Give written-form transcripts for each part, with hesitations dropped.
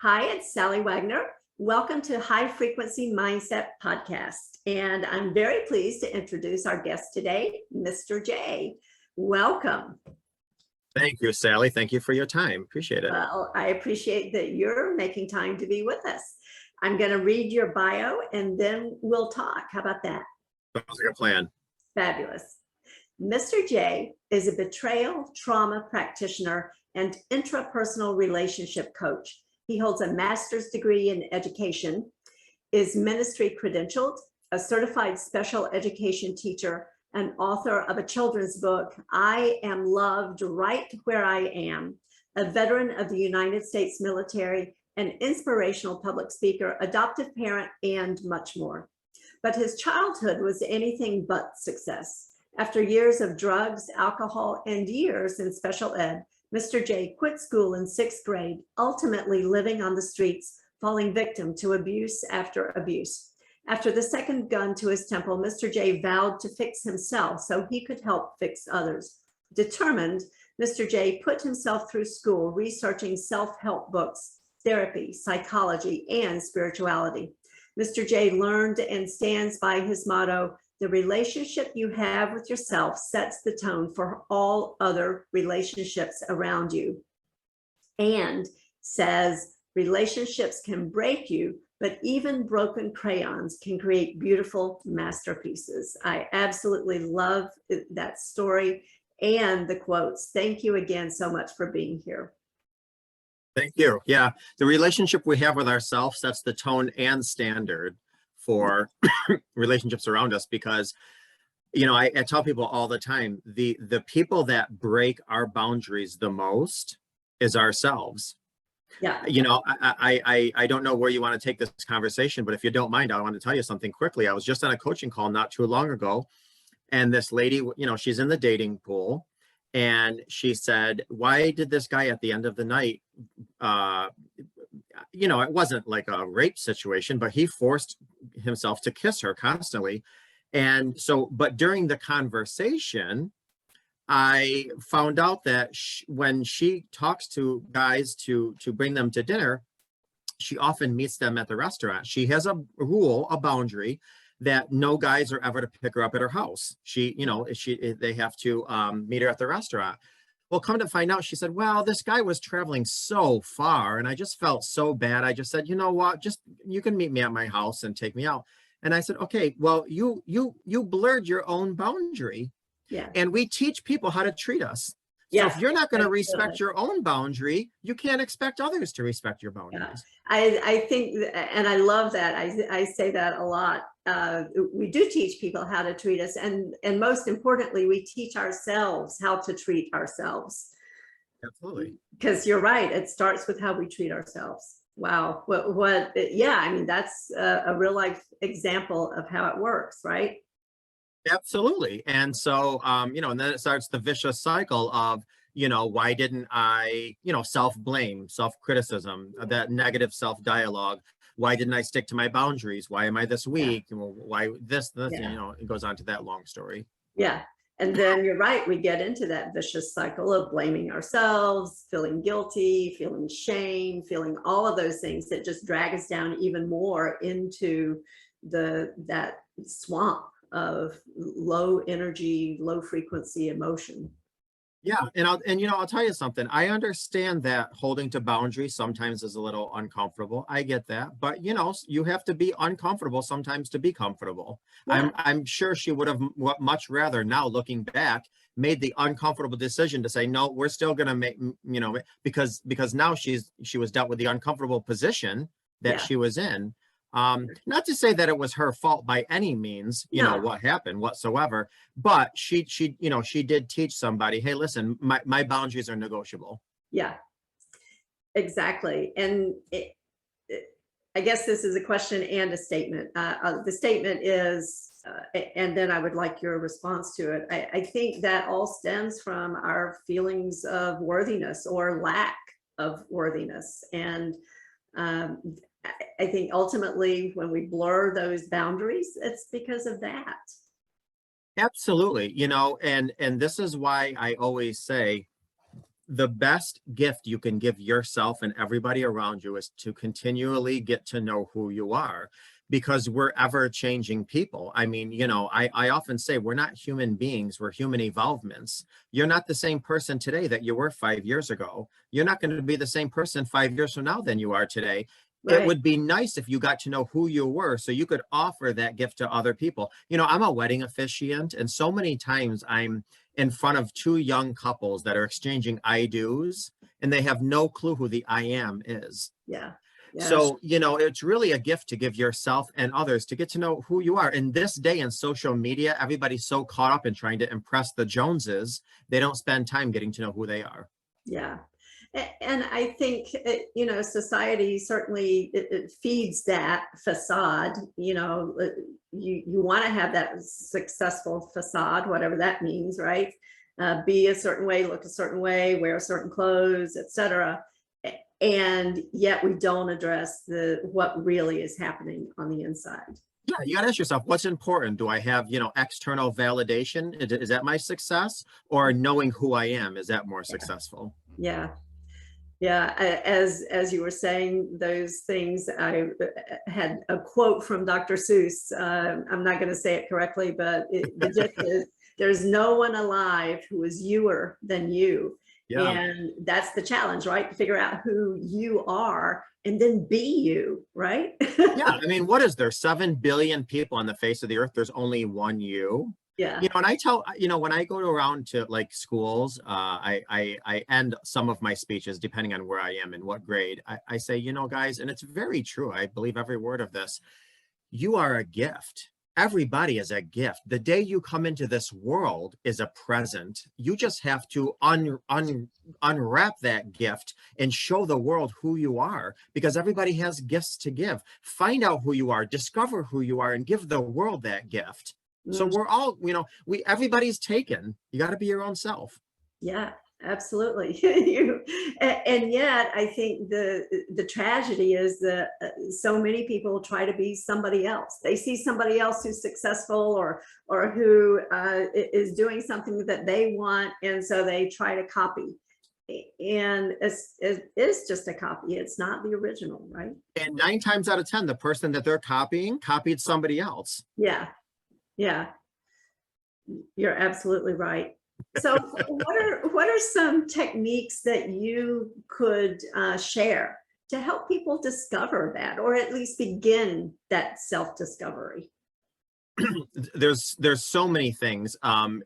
Hi, it's Sally Wagner. Welcome to High Frequency Mindset Podcast. And I'm very pleased to introduce our guest today, Mr. J. Welcome. Thank you, Sally. Thank you for your time. Appreciate it. Well, I appreciate that you're making time to be with us. I'm going to read your bio and then we'll talk. How about that? Sounds like a plan. Fabulous. Mr. J is a betrayal trauma practitioner and intrapersonal relationship coach. He holds a master's degree in education, is ministry-credentialed, a certified special education teacher, and author of a children's book, I Am Loved Right Where I Am, a veteran of the United States military, an inspirational public speaker, adoptive parent, and much more. But his childhood was anything but success. After years of drugs, alcohol, and years in special ed, Mr. J quit school in 6th grade, ultimately living on the streets, falling victim to abuse after abuse. After the second gun to his temple, Mr. J vowed to fix himself so he could help fix others. Determined, Mr. J put himself through school researching self-help books, therapy, psychology, and spirituality. Mr. J learned and stands by his motto, the relationship you have with yourself sets the tone for all other relationships around you. And says relationships can break you, but even broken crayons can create beautiful masterpieces. I absolutely love that story and the quotes. Thank you again so much for being here. Thank you. Yeah, the relationship we have with ourselves sets the tone and standard for relationships around us, because I tell people all the time, the people that break our boundaries the most is ourselves. Yeah. I don't know where you want to take this conversation, but if you don't mind, I want to tell you something quickly. I was just on a coaching call not too long ago, and this lady, she's in the dating pool, and she said, why did this guy at the end of the night, it wasn't like a rape situation, but he forced himself to kiss her constantly. And so, but during the conversation, I found out that when she talks to guys to bring them to dinner, she often meets them at the restaurant. She has a rule, a boundary, that no guys are ever to pick her up at her house. They have to meet her at the restaurant. Well, come to find out, she said, well, this guy was traveling so far and I just felt so bad. I just said, you know what, you can meet me at my house and take me out. And I said, okay, well, you blurred your own boundary. Yeah. And we teach people how to treat us. Yeah. So if you're not going to respect your own boundary, you can't expect others to respect your boundaries. Yeah. I think, and I love that. I say that a lot. We do teach people how to treat us. And most importantly, we teach ourselves how to treat ourselves. Absolutely. Because you're right. It starts with how we treat ourselves. Wow. Yeah, I mean, that's a real life example of how it works, right? Absolutely. And so, and then it starts the vicious cycle of, why didn't I, self-blame, self-criticism, that negative self-dialogue. Why didn't I stick to my boundaries? Why am I this weak? Yeah. Why this, yeah. It goes on to that long story. Yeah. And then you're right. We get into that vicious cycle of blaming ourselves, feeling guilty, feeling shame, feeling all of those things that just drag us down even more into that swamp of low energy, low frequency emotion. Yeah. I'll tell you something. I understand that holding to boundaries sometimes is a little uncomfortable. I get that. But, you have to be uncomfortable sometimes to be comfortable. Yeah. I'm sure she would have much rather, now looking back, made the uncomfortable decision to say, no, we're still going to make, because now she was dealt with the uncomfortable position that she was in. Not to say that it was her fault by any means, what happened whatsoever, but she did teach somebody, hey, listen, my boundaries are negotiable. Yeah, exactly. And I guess this is a question and a statement. The statement is, and then I would like your response to it. I think that all stems from our feelings of worthiness or lack of worthiness. And I think ultimately when we blur those boundaries, it's because of that. Absolutely. And this is why I always say the best gift you can give yourself and everybody around you is to continually get to know who you are, because we're ever changing people. I mean, I often say we're not human beings, we're human evolvements. You're not the same person today that you were 5 years ago. You're not going to be the same person 5 years from now than you are today. It Right. would be nice if you got to know who you were so you could offer that gift to other people. I'm a wedding officiant, and so many times I'm in front of two young couples that are exchanging I do's, and they have no clue who the I am is. Yeah. Yeah. So, it's really a gift to give yourself and others to get to know who you are. In this day in social media, everybody's so caught up in trying to impress the Joneses, they don't spend time getting to know who they are. Yeah. And I think, society certainly it feeds that facade. You want to have that successful facade, whatever that means, right? Be a certain way, look a certain way, wear certain clothes, etc. And yet we don't address what really is happening on the inside. Yeah, you got to ask yourself, what's important? Do I have, external validation? Is that my success? Or knowing who I am, is that more successful? Yeah. Yeah, as you were saying those things, I had a quote from Dr. Seuss. I'm not going to say it correctly, but the gist is, there's no one alive who is youer than you. Yeah. And that's the challenge, right? To figure out who you are and then be you, right? Yeah, I mean, what is there? 7 billion people on the face of the earth. There's only one you. Yeah. And I tell, when I go around to like schools, I end some of my speeches, depending on where I am and what grade, I say, guys, and it's very true. I believe every word of this. You are a gift. Everybody is a gift. The day you come into this world is a present. You just have to unwrap that gift and show the world who you are, because everybody has gifts to give. Find out who you are, discover who you are, and give the world that gift. So we're all, everybody's taken. You got to be your own self. Yeah, absolutely. And yet I think the tragedy is that so many people try to be somebody else. They see somebody else who's successful or who is doing something that they want, and so they try to copy. And it's just a copy. It's not the original, right? And 9 times out of 10, the person that they're copying copied somebody else. Yeah. Yeah, you're absolutely right. So what are some techniques that you could share to help people discover that, or at least begin that self-discovery? There's so many things, from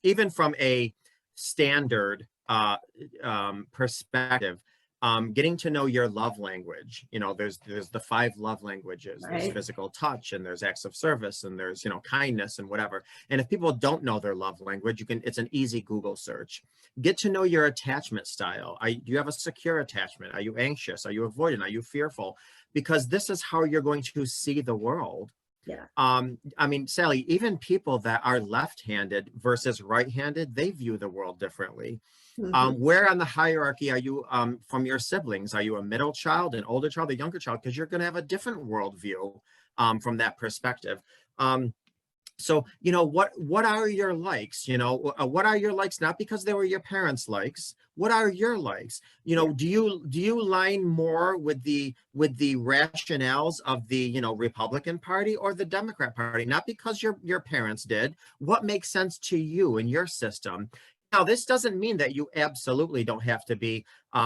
even from a standard perspective. Getting to know your love language. There's the 5 love languages. Right. There's physical touch, and there's acts of service, and there's, kindness and whatever. And if people don't know their love language, it's an easy Google search. Get to know your attachment style. Do you have a secure attachment? Are you anxious? Are you avoidant? Are you fearful? Because this is how you're going to see the world. Yeah. I mean, Sally, even people that are left-handed versus right-handed, they view the world differently. Mm-hmm. Where on the hierarchy are you from your siblings? Are you a middle child, an older child, a younger child? Because you're going to have a different worldview from that perspective. So, what are your likes? What are your likes? Not because they were your parents' likes. What are your likes? Do you line more with the rationales of the Republican Party or the Democrat Party? Not because your parents did. What makes sense to you and your system? Now, this doesn't mean that you absolutely don't have to be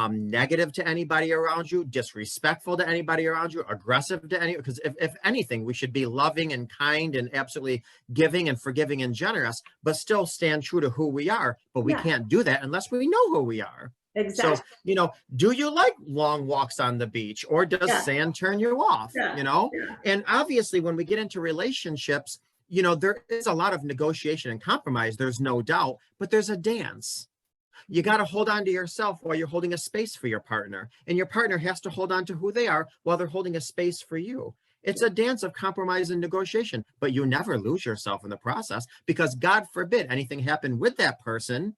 negative to anybody around you, disrespectful to anybody around you, aggressive to anyone. Because if anything, we should be loving and kind and absolutely giving and forgiving and generous, but still stand true to who we are. But we can't do that unless we know who we are. Exactly. So, do you like long walks on the beach, or does sand turn you off? Yeah. And obviously, when we get into relationships, there is a lot of negotiation and compromise, there's no doubt, but there's a dance. You got to hold on to yourself while you're holding a space for your partner, and your partner has to hold on to who they are while they're holding a space for you. It's a dance of compromise and negotiation, but you never lose yourself in the process, because God forbid anything happen with that person,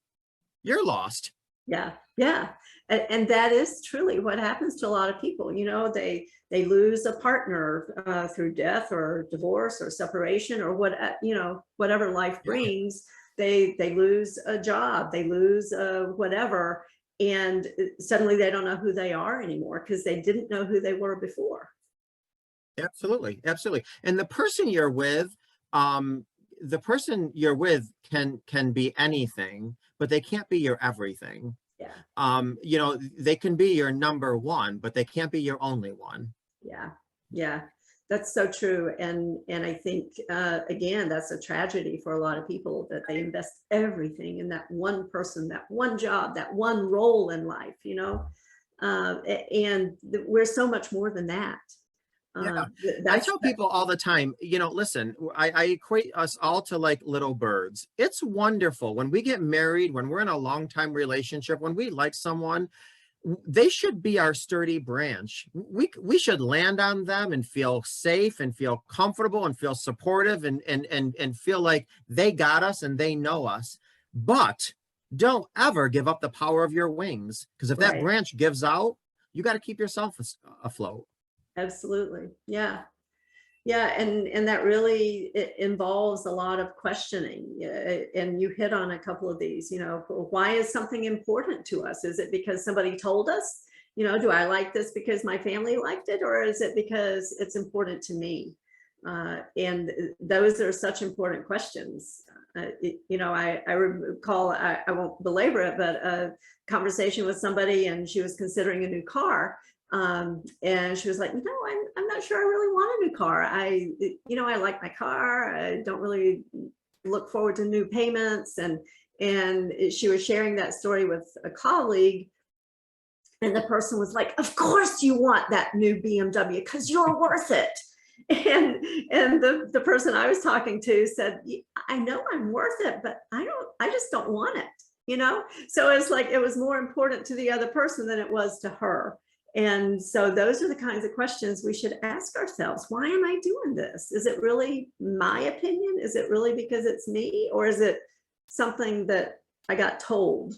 you're lost. Yeah, yeah. And that is truly what happens to a lot of people. You know, they lose a partner through death or divorce or separation or what, you know, whatever life Yeah, brings. They lose a job, they lose whatever, and suddenly they don't know who they are anymore because they didn't know who they were before. absolutely, absolutely. And um, the person you're with can be anything, but they can't be your everything. Yeah, You know, they can be your number one, but they can't be your only one. yeah, yeah. That's so true. And I think again, that's a tragedy for a lot of people that they invest everything in that one person, that one job, that one role in life, you know. And we're so much more than that. Yeah, I That's tell people all the time, you know, listen, I equate us all to like little birds. It's wonderful when we get married, when we're in a long time relationship, when we like someone, they should be our sturdy branch. We should land on them and feel safe and feel comfortable and feel supportive and feel like they got us and they know us. But don't ever give up the power of your wings, because if that right. branch gives out, you got to keep yourself afloat. Absolutely. Yeah. Yeah, and that really it involves a lot of questioning. And you hit on a couple of these, you know, why is something important to us? Is it because somebody told us? You know, do I like this because my family liked it, or is it because it's important to me? And those are such important questions. You know, I recall, I won't belabor it, but a conversation with somebody, and she was considering a new car. And she was like, no, I'm not sure I really want a new car. You know, I like my car. I don't really look forward to new payments. And she was sharing that story with a colleague, and the person was like, of course you want that new BMW because you're worth it. And the person I was talking to said, I know I'm worth it, but I just don't want it, you know? So it's like, it was more important to the other person than it was to her. And so those are the kinds of questions we should ask ourselves. Why am I doing this? Is it really my opinion? Is it really because it's me? Or is it something that I got told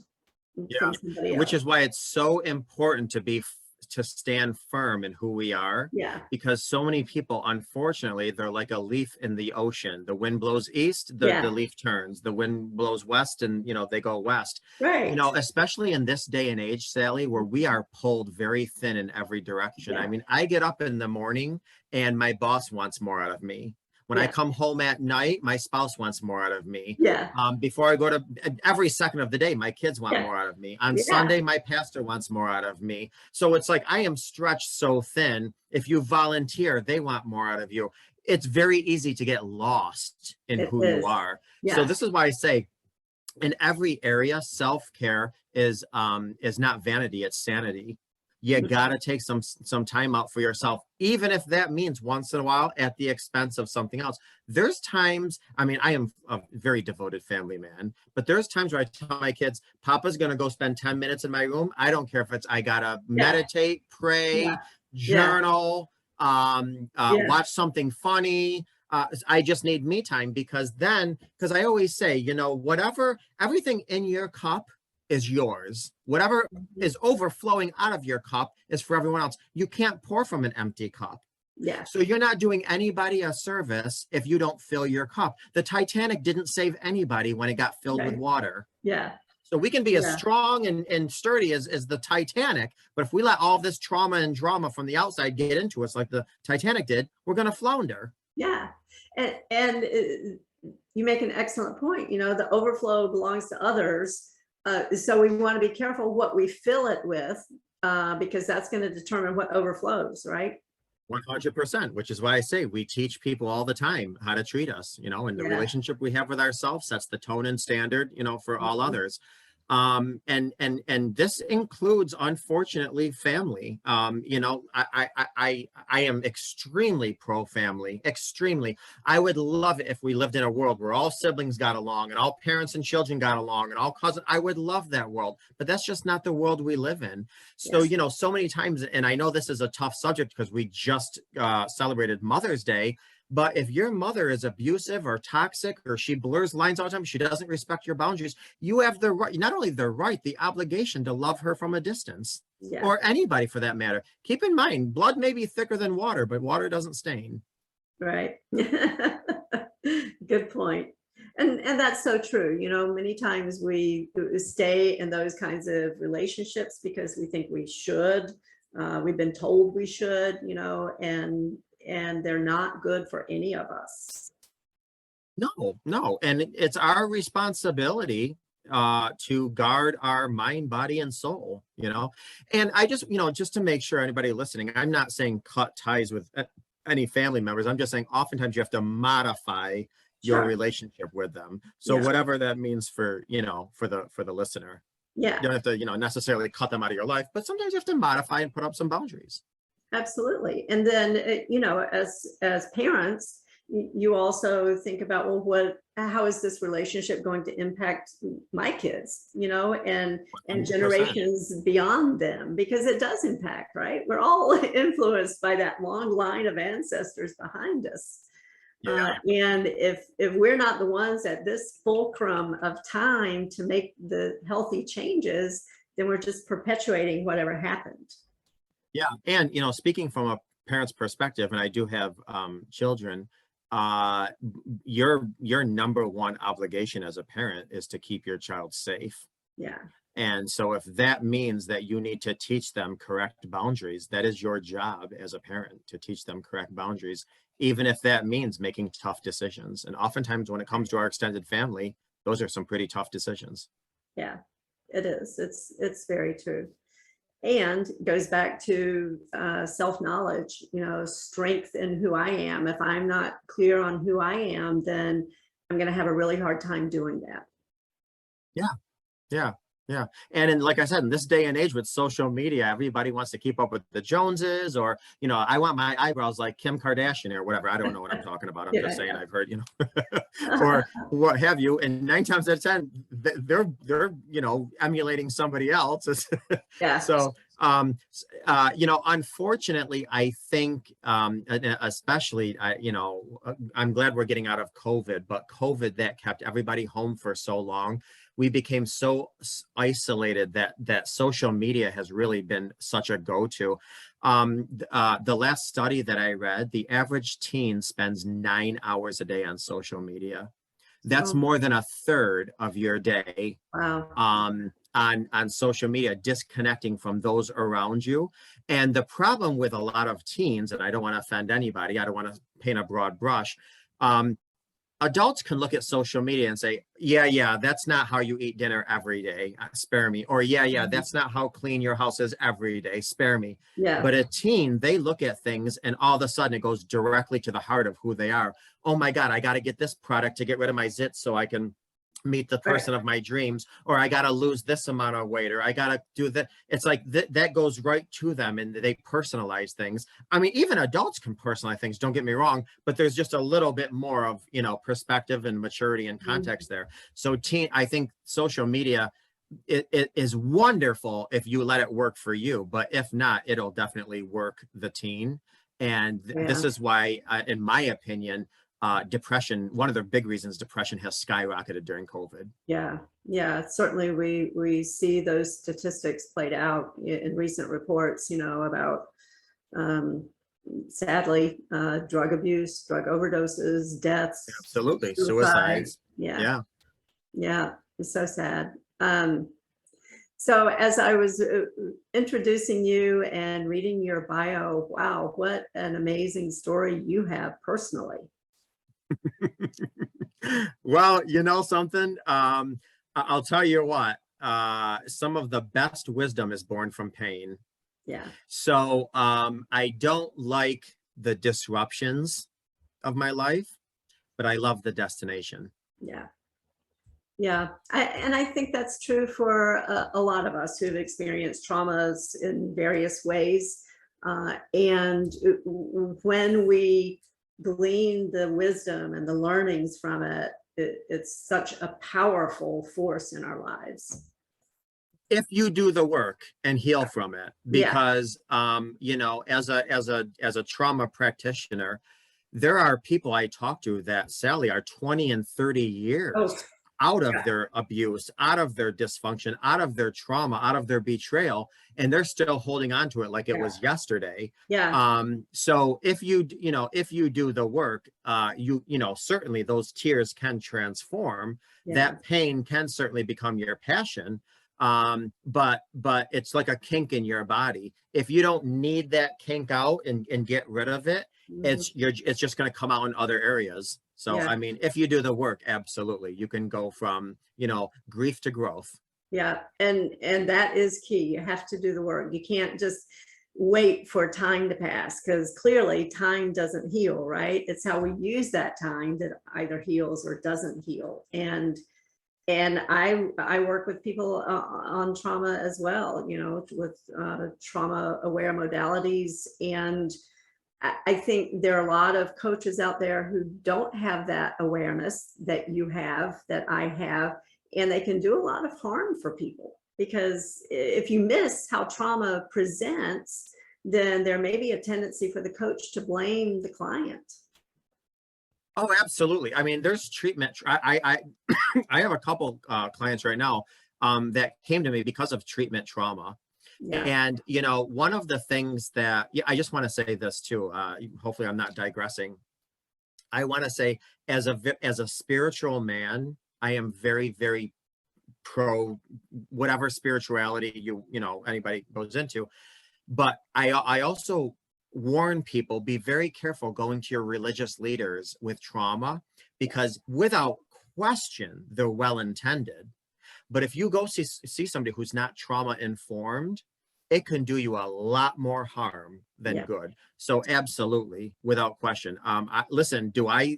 Yeah, from somebody which else? is why it's so important to stand firm in who we are, Yeah, because so many people, unfortunately, they're like a leaf in the ocean. The wind blows east, the yeah, leaf turns. The wind blows west, and you know they go west. You right. know, especially in this day and age, Sally, where we are pulled very thin in every direction. I Yeah, mean, I get up in the morning and my boss wants more out of me. When I yeah, come home at night, my spouse wants more out of me. yeah, Before I go to every second of the day, my kids want yeah, more out of me. On yeah, Sunday, my pastor wants more out of me. So it's like I am stretched so thin. If you volunteer, they want more out of you. It's very easy to get lost in it who you is. are. So Yes. this is why I say in every area, self-care is not vanity, it's sanity. You gotta take some time out for yourself, even if that means once in a while at the expense of something else. There's times, I mean, I am a very devoted family man, but there's times where I tell my kids, Papa's gonna go spend 10 minutes in my room. I don't care if it's I gotta Yeah, meditate, yeah, pray, yeah, journal, yeah, watch something funny. I just need me time, because I always say, you know, whatever, everything in your cup is yours. Whatever mhm, is overflowing out of your cup is for everyone else. You can't pour from an empty cup. yeah, So you're not doing anybody a service if you don't fill your cup. The Titanic didn't save anybody when it got filled with right. water. Yeah, So we can be as yeah, strong and sturdy as the Titanic, but if we let all this trauma and drama from the outside get into us like the Titanic did, we're going to flounder. yeah. And you make an excellent point. You know, the overflow belongs to others. So we want to be careful what we fill it with, because that's going to determine what overflows, right? 100%, which is why I say we teach people all the time how to treat us, you know, and the Yeah. relationship we have with ourselves sets the tone and standard, you know, for all Mhm. others. And this includes, unfortunately, family. You know, I am extremely pro family, extremely. I would love it if we lived in a world where all siblings got along and all parents and children got along and all cousins. I would love that world, but that's just not the world we live in. So, Yes. you know, so many times, and I know this is a tough subject because we just celebrated Mother's Day, But if your mother is abusive or toxic, or she blurs lines all the time, she doesn't respect your boundaries, you have the right, not only the right, the obligation to love her from a distance, Yeah. or anybody for that matter. Keep in mind, blood may be thicker than water, but water doesn't stain. Right. Good point. And that's so true. You know, many times we stay in those kinds of relationships because we think we should. We've been told we should, you know, and they're not good for any of us. No, no. And it's our responsibility to guard our mind, body, and soul, you know. And I just, you know, just to make sure anybody listening, I'm not saying cut ties with any family members. I'm just saying oftentimes you have to modify your Sure. relationship with them. So Yeah. whatever that means for, you know, for the listener. Yeah. You don't have to, you know, necessarily cut them out of your life, but sometimes you have to modify and put up some boundaries. Absolutely. And then, you know, as parents, you also think about, well, how is this relationship going to impact my kids, you know, and 100%. generations beyond them, because it does impact, right? We're all influenced by that long line of ancestors behind us. Yeah. And if we're not the ones at this fulcrum of time to make the healthy changes, then we're just perpetuating whatever happened. Yeah. And, you know, speaking from a parent's perspective, and I do have children, uh, your number one obligation as a parent is to keep your child safe. Yeah. And so if that means that you need to teach them correct boundaries, that is your job as a parent, to teach them correct boundaries, even if that means making tough decisions. And oftentimes when it comes to our extended family, those are some pretty tough decisions. Yeah, it is. It's very true. And goes back to self-knowledge, you know, strength in who I am. If I'm not clear on who I am, then I'm going to have a really hard time doing that. Yeah. Yeah. Yeah. And in, like I said, in this day and age with social media, everybody wants to keep up with the Joneses, or, you know, I want my eyebrows like Kim Kardashian or whatever. I don't know what I'm talking about. I'm just saying, Yeah. I've heard, you know, or what have you. And 9 times out of 10, they're, you know, emulating somebody else. Yeah. So, you know, unfortunately, I think, especially, you know, I'm glad we're getting out of COVID, but COVID that kept everybody home for so long, we became so isolated that social media has really been such a go-to. The last study that I read, the average teen spends 9 hours a day on social media. That's Oh, more than a third of your day wow. on social media, disconnecting from those around you. And the problem with a lot of teens, and I don't want to offend anybody, I don't want to paint a broad brush, adults can look at social media and say, yeah, that's not how you eat dinner every day, spare me. Or yeah, that's not how clean your house is every day, spare me. Yeah. But a teen, they look at things and all of a sudden it goes directly to the heart of who they are. Oh my God, I got to get this product to get rid of my zits so I can meet the person of my dreams, or I got to lose this amount of weight, or I got to do that. It's like that goes right to them, and they personalize things. I mean, even adults can personalize things, don't get me wrong, but there's just a little bit more of, you know, perspective and maturity and context there. So I think social media, it is wonderful if you let it work for you, but if not, it'll definitely work the teen. And this is why, in my opinion, depression, one of the big reasons depression has skyrocketed during COVID. Yeah. Certainly we see those statistics played out in recent reports, you know, about sadly, drug abuse, drug overdoses, deaths, Absolutely. suicide. Suicides. Yeah. Yeah. It's so sad. So as I was introducing you and reading your bio, wow, what an amazing story you have personally. Well, you know something, I'll tell you what, some of the best wisdom is born from pain. Yeah. So I don't like the disruptions of my life, but I love the destination. Yeah. Yeah. And I think that's true for a lot of us who've experienced traumas in various ways. And when we glean the wisdom and the learnings from it, it's such a powerful force in our lives. If you do the work and heal from it, Yeah. because you know, as a trauma practitioner, there are people I talk to that, Sally, are 20 and 30 years Oh, out of yeah. their abuse, out of their dysfunction, out of their trauma, out of their betrayal, and they're still holding on to it like it Yeah. was yesterday. Yeah. So if you do the work, certainly those tears can transform. Yeah. That pain can certainly become your passion. But it's like a kink in your body. If you don't need that kink out and get rid of it, Mhm. it's just going to come out in other areas. So, Yeah. I mean, if you do the work, absolutely, you can go from, grief to growth. Yeah. And that is key. You have to do the work. You can't just wait for time to pass, because clearly time doesn't heal, right? It's how we use that time that either heals or doesn't heal. And I work with people on trauma as well, with trauma aware modalities. And I think there are a lot of coaches out there who don't have that awareness that you have, that I have, and they can do a lot of harm for people, because if you miss how trauma presents, then there may be a tendency for the coach to blame the client. Oh, absolutely. I mean, there's treatment. I have a couple clients right now that came to me because of treatment trauma. Yeah. And, one of the things that, I just want to say this too. Hopefully I'm not digressing. I want to say, as a spiritual man, I am very, very pro whatever spirituality anybody goes into. But I also warn people, be very careful going to your religious leaders with trauma, because without question, they're well-intended. But if you go see somebody who's not trauma informed, it can do you a lot more harm than Yeah. good. So absolutely, without question. Listen, do I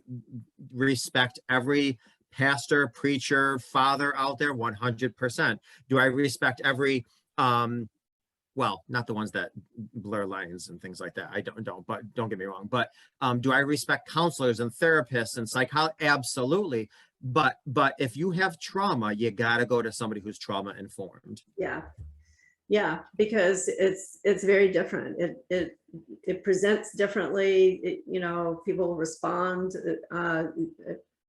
respect every pastor, preacher, father out there? 100%. Do I respect every, well, not the ones that blur lines and things like that. I don't, but don't get me wrong. But do I respect counselors and therapists and psychologists? Absolutely. But if you have trauma, you got to go to somebody who's trauma informed. Yeah. Yeah, because it's very different. It presents differently. People respond,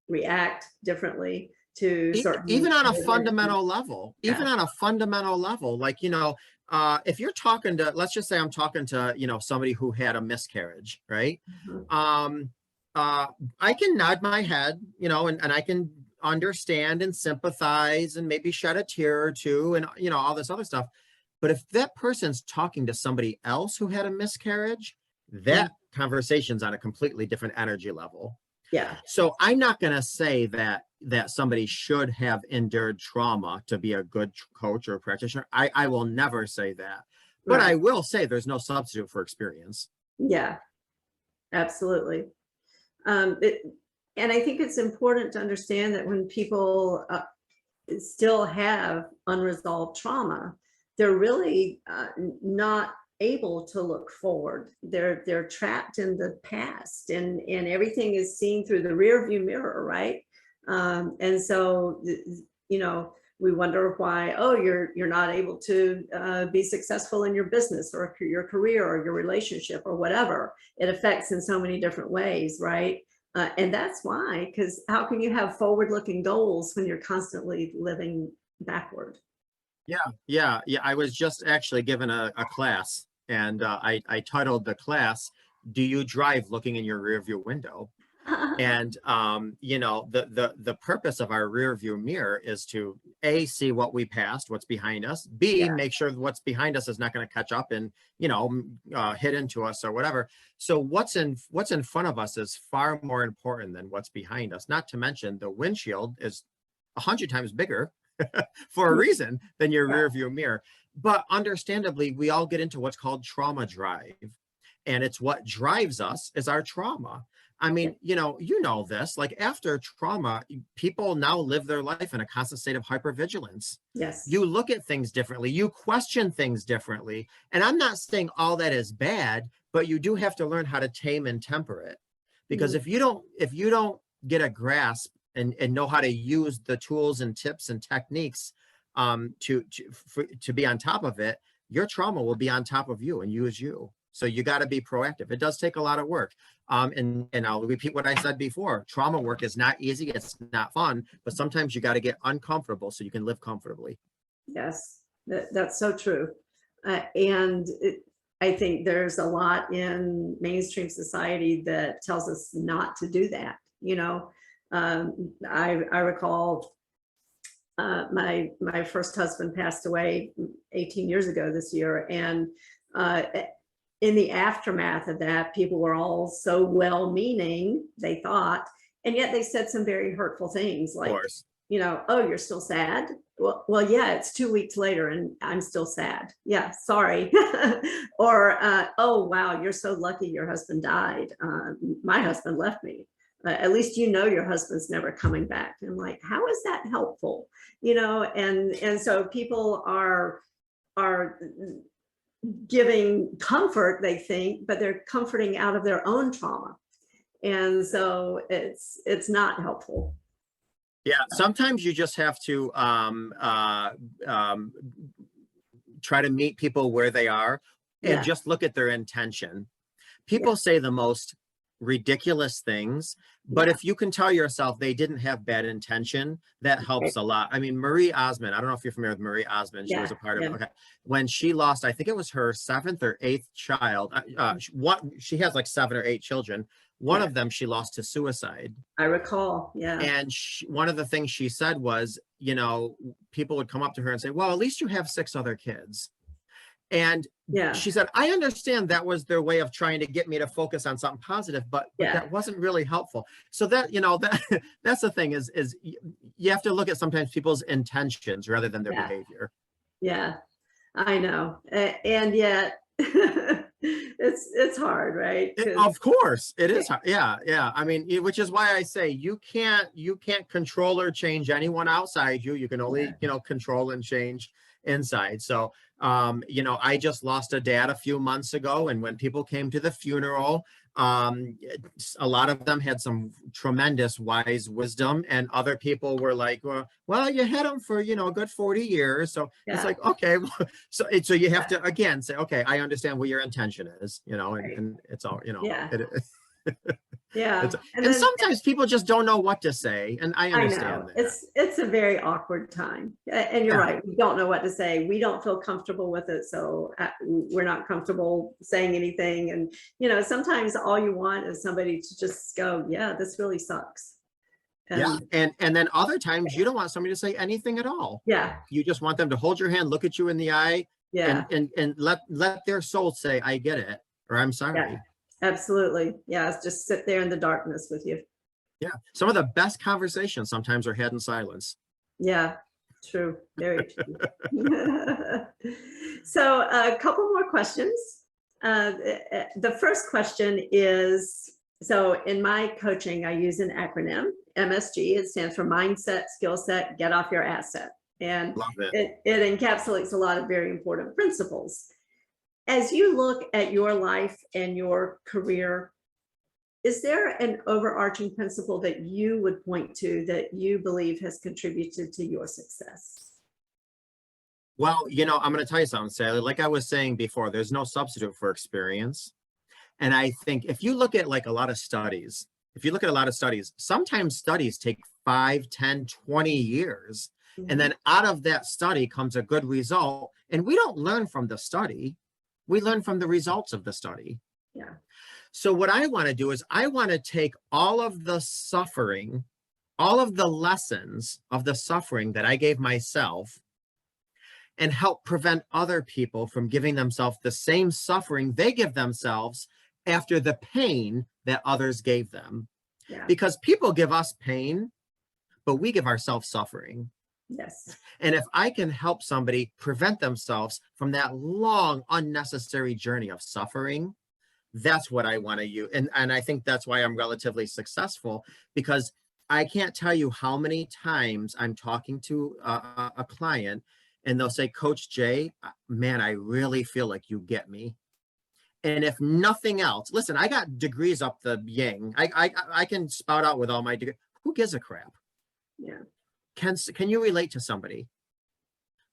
react differently to certain. Even on a fundamental level, like, if you're talking to, let's just say I'm talking to, somebody who had a miscarriage, right? Mhm. I can nod my head, and I can understand and sympathize and maybe shed a tear or two and, all this other stuff. But if that person's talking to somebody else who had a miscarriage, that conversation's on a completely different energy level. Yeah. So I'm not going to say that somebody should have endured trauma to be a good coach or practitioner. I will never say that. But Right. I will say there's no substitute for experience. Yeah, absolutely. And I think it's important to understand that when people still have unresolved trauma, they're really not able to look forward. They're trapped in the past, and everything is seen through the rear view mirror, right? And so, we wonder why, you're not able to be successful in your business or your career or your relationship or whatever. It affects in so many different ways, right? And that's why, because how can you have forward-looking goals when you're constantly living backward? Yeah. I was just actually given a class, and I titled the class, "Do You Drive Looking in Your Rearview Window?" And the purpose of our rear view mirror is to see what we passed, what's behind us, B, Yeah. make sure what's behind us is not going to catch up and hit into us or whatever. So what's in front of us is far more important than what's behind us. Not to mention the windshield is 100 times bigger for a reason than your rear view mirror. But understandably, we all get into what's called trauma drive, and it's what drives us is our trauma. I mean, this, like, after trauma, people now live their life in a constant state of hypervigilance. Yes. You look at things differently, you question things differently. And I'm not saying all that is bad, but you do have to learn how to tame and temper it. Because if you don't get a grasp and know how to use the tools and tips and techniques to be on top of it, your trauma will be on top of you and you as you. So you got to be proactive. It does take a lot of work. And I'll repeat what I said before. Trauma work is not easy. It's not fun, but sometimes you got to get uncomfortable so you can live comfortably. Yes, that's so true. I think there's a lot in mainstream society that tells us not to do that. I recall my first husband passed away 18 years ago this year, and in the aftermath of that, people were all so well-meaning, they thought, and yet they said some very hurtful things, like, oh, you're still sad? Well, yeah, it's 2 weeks later and I'm still sad. Yeah, sorry. Or, oh, wow, you're so lucky your husband died. My husband left me. At least your husband's never coming back. And I'm like, how is that helpful? And so people are giving comfort, they think, but they're comforting out of their own trauma. And so it's not helpful. Yeah, sometimes you just have to try to meet people where they are and just look at their intention. People say the most ridiculous things, but if you can tell yourself they didn't have bad intention, that helps a lot. I mean, Marie Osmond, I don't know if you're familiar with Marie Osmond. She was a part of okay. When she lost, I think it was her 7th or 8th child. She has like 7 or 8 children. One of them she lost to suicide. I recall, And one of the things she said was, people would come up to her and say, well, at least you have 6 other kids. And she said, I understand that was their way of trying to get me to focus on something positive, but that wasn't really helpful. So that, that's the thing is you have to look at sometimes people's intentions rather than their behavior. Yeah, I know. And yet it's hard, right? Of course it is. Yeah. I mean, which is why I say you can't control or change anyone outside you. You can only, control and change inside. So, I just lost a dad a few months ago. And when people came to the funeral, a lot of them had some tremendous wise wisdom, and other people were like, well, you had him for, a good 40 years. So it's like, okay, so you have to, again, say, okay, I understand what your intention is, and it's all, and sometimes people just don't know what to say, and I understand that. It's a very awkward time, and you're right. We don't know what to say. We don't feel comfortable with it, so we're not comfortable saying anything. And sometimes all you want is somebody to just go, "Yeah, this really sucks." And then other times you don't want somebody to say anything at all. Yeah, you just want them to hold your hand, look at you in the eye, and let their soul say, "I get it," or "I'm sorry." Yeah. Absolutely. Yeah. Just sit there in the darkness with you. Yeah. Some of the best conversations sometimes are had in silence. Yeah. True. Very true. So a couple more questions. The first question is, so in my coaching, I use an acronym, MSG. It stands for Mindset, Skill Set, Get Off Your Asset. And it encapsulates a lot of very important principles. As you look at your life and your career, is there an overarching principle that you would point to that you believe has contributed to your success? Well, I'm going to tell you something, Sally. Like I was saying before, there's no substitute for experience. And I think if you look at a lot of studies, sometimes studies take 5, 10, 20 years. Mm-hmm. And then out of that study comes a good result. And we don't learn from the study. We learn from the results of the study. Yeah. So what I want to do is I want to take all of the suffering, all of the lessons of the suffering that I gave myself, and help prevent other people from giving themselves the same suffering they give themselves after the pain that others gave them. Yeah. Because people give us pain, but we give ourselves suffering. Yes. And if I can help somebody prevent themselves from that long, unnecessary journey of suffering, that's what I want to use. And I think that's why I'm relatively successful, because I can't tell you how many times I'm talking to a client and they'll say, Coach Jay, man, I really feel like you get me. And if nothing else, listen, I got degrees up the yang. I can spout out with all my degrees. Who gives a crap? Yeah. Can you relate to somebody?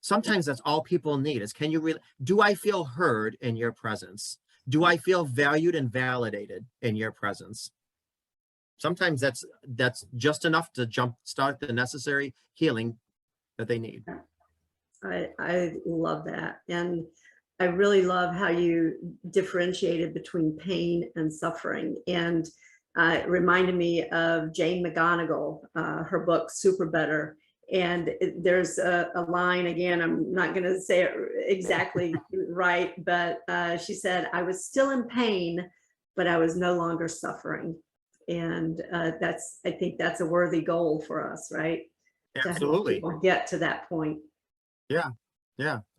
Sometimes that's all people need is, do I feel heard in your presence? Do I feel valued and validated in your presence? Sometimes that's just enough to jumpstart the necessary healing that they need. I love that. And I really love how you differentiated between pain and suffering. And it reminded me of Jane McGonigal, her book, Super Better. And there's a line, again, I'm not going to say it exactly right, but she said, I was still in pain, but I was no longer suffering. And I think that's a worthy goal for us, right? Absolutely. To help people get to that point. Yeah,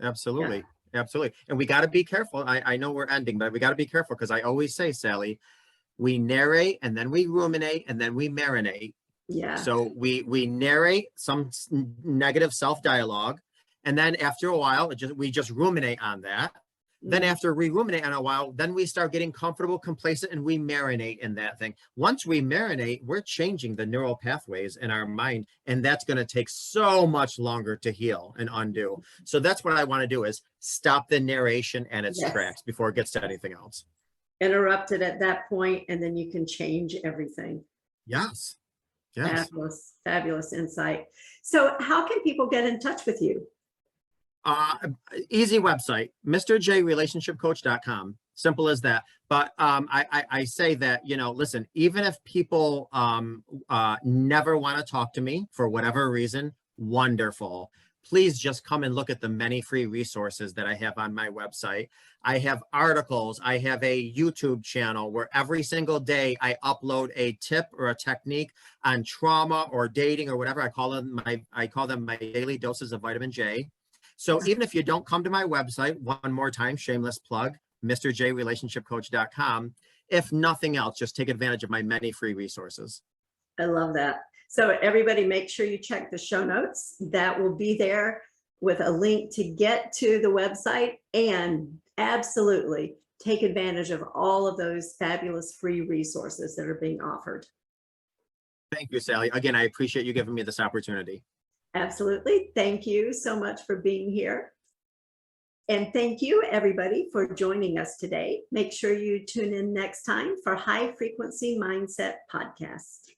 absolutely. Yeah. Absolutely. And we got to be careful. I know we're ending, but we got to be careful because I always say, Sally, we narrate and then we ruminate and then we marinate. Yeah. So we narrate some negative self-dialogue, and then after a while, we just ruminate on that. Then after we ruminate on a while, then we start getting comfortable, complacent, and we marinate in that thing. Once we marinate, we're changing the neural pathways in our mind, and that's going to take so much longer to heal and undo. So that's what I want to do, is stop the narration and its tracks before it gets to anything else. Interrupt it at that point, and then you can change everything. Yes. Fabulous insight. So how can people get in touch with you? Easy website, mrjrelationshipcoach.com. Simple as that. But I say that, listen, even if people never want to talk to me for whatever reason, wonderful. Please just come and look at the many free resources that I have on my website. I have articles. I have a YouTube channel where every single day I upload a tip or a technique on trauma or dating or whatever. I call them my daily doses of vitamin J. So even if you don't come to my website, one more time, shameless plug, mrjrelationshipcoach.com. If nothing else, just take advantage of my many free resources. I love that. So everybody, make sure you check the show notes. That will be there with a link to get to the website, and absolutely take advantage of all of those fabulous free resources that are being offered. Thank you, Sally. Again, I appreciate you giving me this opportunity. Absolutely. Thank you so much for being here. And thank you, everybody, for joining us today. Make sure you tune in next time for High Frequency Mindset Podcast.